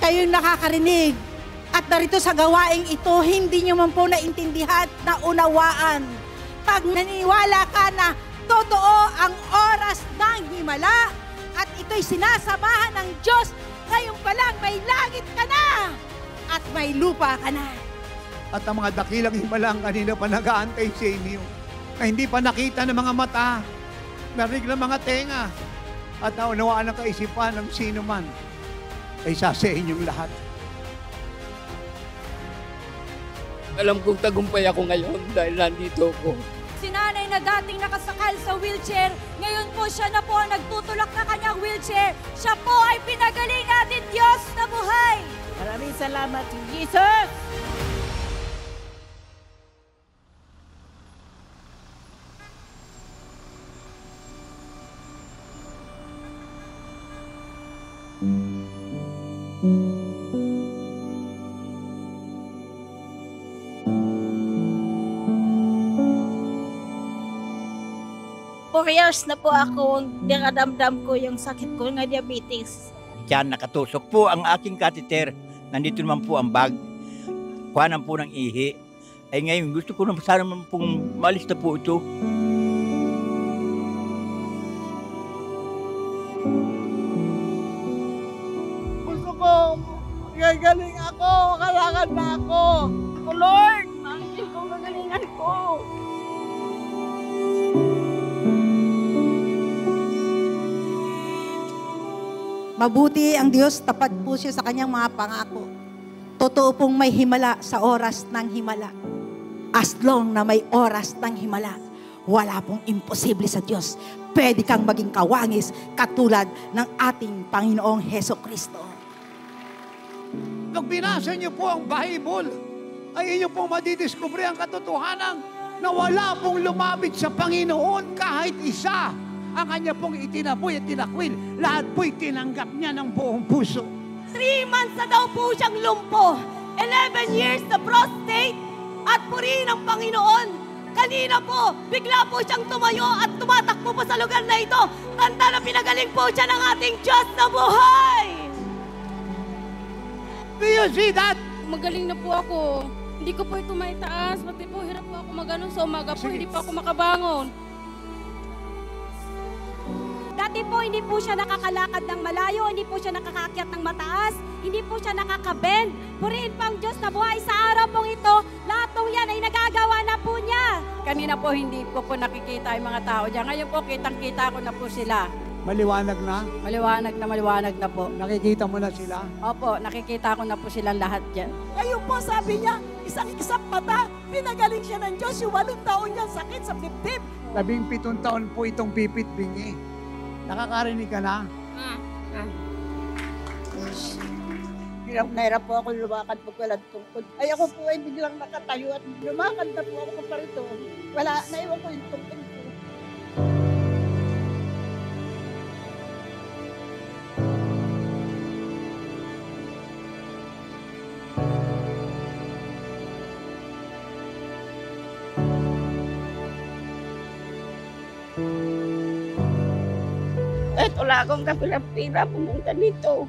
kayo'y nakakarinig. At narito sa gawaing ito, hindi nyo man po naintindihan, naunawaan. Pag naniniwala ka na totoo ang oras ng himala at ito'y sinasamahan ng Diyos, ngayon pa lang may langit ka na at may lupa ka na. At ang mga dakilang himalang kanina pa nag-aantay sa inyo, na hindi pa nakita ng mga mata, narinig ng mga tenga, at naunawaan ang kaisipan ng sino man, ay isa sa inyong lahat. Alam kong tagumpay ako ngayon dahil nandito ako. Si nanay na dating nakasakal sa wheelchair, ngayon po siya na po ang nagtutulak na kanyang wheelchair. Siya po ay pinagaling natin Diyos na buhay. Maraming salamat, Jesus! Years na po ako, dinadamdam ko yung sakit ko ng diabetes. Diyan nakatusok po ang aking catheter. Nandito naman po ang bag. Kuhanan po ng ihi. Ay ngayon, gusto ko naman sana pong malis na po ito. Gusto ko, gagaling ako, kailangan na ako. Oh Lord, mahal ko gagalingan ko. Mabuti ang Diyos, tapat po siya sa kanyang mga pangako. Totoo pong may himala sa oras ng himala. As long na may oras ng himala, wala pong imposible sa Diyos. Pwede kang maging kawangis katulad ng ating Panginoong Hesukristo. Pag binasa niyo po ang Bible, ay inyo pong madidiscover ang katotohanan na wala pong lumapit sa Panginoon kahit isa. Ang kanya pong itinaboy at tinakwil, lahat po'y tinanggap niya ng buong puso. 3 months na daw po siyang lumpo. 11 years na prostate at purihin ng Panginoon. Kanina po, bigla po siyang tumayo at tumatakbo po sa lugar na ito. Tanda na pinagaling po siya ng ating Diyos na buhay. Do you see that? Magaling na po ako. Hindi ko po ito maitaas. Pati po, hirap po ako maganon sa umaga po. Hindi po ako makabangon. Dati po, hindi po siya nakakalakad ng malayo, hindi po siya nakakaakyat ng mataas, hindi po siya nakakabend. Purihin po ang Diyos na buhay sa araw pong ito, lahat ng yan ay nagagawa na po niya. Kanina po, hindi ko po nakikita yung mga tao dyan. Ngayon po, kitang-kita ko na po sila. Maliwanag na? Maliwanag na po. Nakikita mo na sila? Opo, nakikita ko na po silang lahat dyan. Ngayon po sabi niya, isang mata, pinagaling siya ng Diyos, yung 8 taon niyang sakit sa dibdib. 17 taon po itong pipit bingi. Nakakarinig ka na? Hirap na hirap po ako lumakad pag walang tungkod. Ay ako po ay biglang nakatayo at lumakad na po ako pa rito. Wala, naiwan ko yung tungkod ko. Wala akong kapila-pila pumunta dito.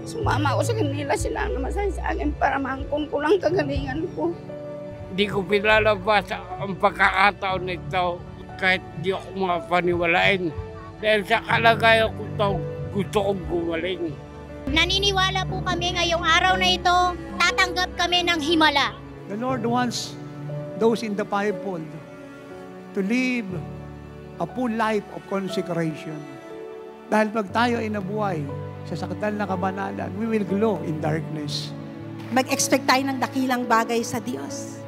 Sumama ako sa kanila, sila ang namasay sa akin para mahangkon ko lang kagalingan ko. Hindi ko pinalabas ang pagkakataon nito kahit di ako mapaniwalain. Dahil sa kalagayan ko ito, gusto kong gumaling. Naniniwala po kami ngayong araw na ito, tatanggap kami ng himala. The Lord wants those in the fivefold to live a full life of consecration. Dahil pag tayo ay nabuhay sa sakdal na kabanalan, we will glow in darkness. Mag-expect tayo ng dakilang bagay sa Diyos.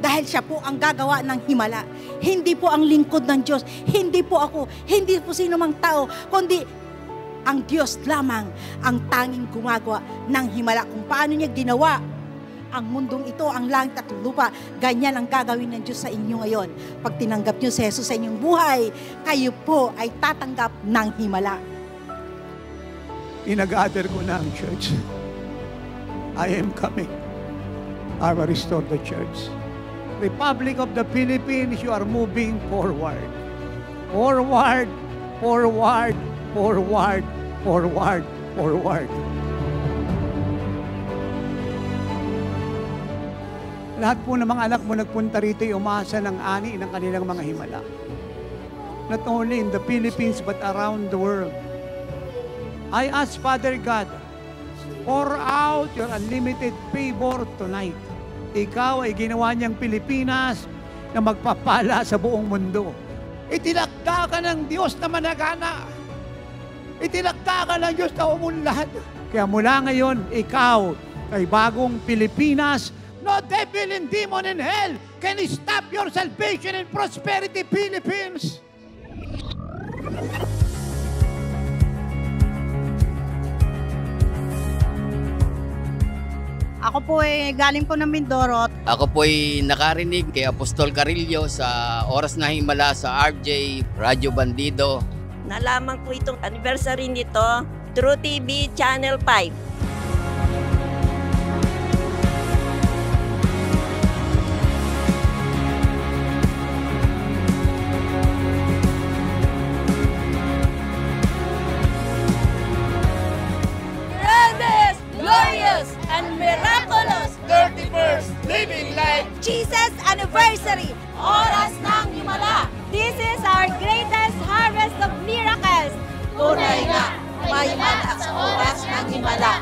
Dahil siya po ang gagawa ng himala. Hindi po ang lingkod ng Diyos. Hindi po ako. Hindi po sino mang tao. Kundi ang Diyos lamang ang tanging gumagawa ng himala. Kung paano niya ginawa ang mundong ito, ang langit at lupa, ganyan ang gagawin ng Diyos sa inyo ngayon. Pag tinanggap niyo si Jesus sa inyong buhay, kayo po ay tatanggap ng himala. Inag-gather ko na ang church. I am coming. I will restore the church. Republic of the Philippines, you are moving forward. Forward, forward, forward, forward, forward. Lahat po ng mga anak mo nagpunta rito ay umasa ng ani ng kanilang mga himala. Not only in the Philippines but around the world. I ask Father God, pour out your unlimited favor tonight. Ikaw ay ginawa niyang Pilipinas na magpapala sa buong mundo. Itinakda ka ng Diyos na managana. Itinakda ka ng Diyos na umunlad. Kaya mula ngayon, ikaw ay bagong Pilipinas. No devil and demon in hell can stop your salvation and prosperity, Philippines. Ako po galing po ng Mindoro. Ako po'y nakarinig kay Apostol Carillo sa Oras na Himala sa RJ Radio Bandido. Nalaman ko itong anniversary nito, True TV Channel 5. Glorious and miraculous 31st Living Life Jesus Anniversary, Oras ng Himala. This is our greatest harvest of miracles. Tunay nga, may himala sa oras ng himala.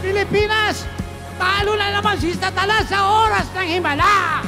Pilipinas! Talo na naman si Satanas sa Oras ng Himala!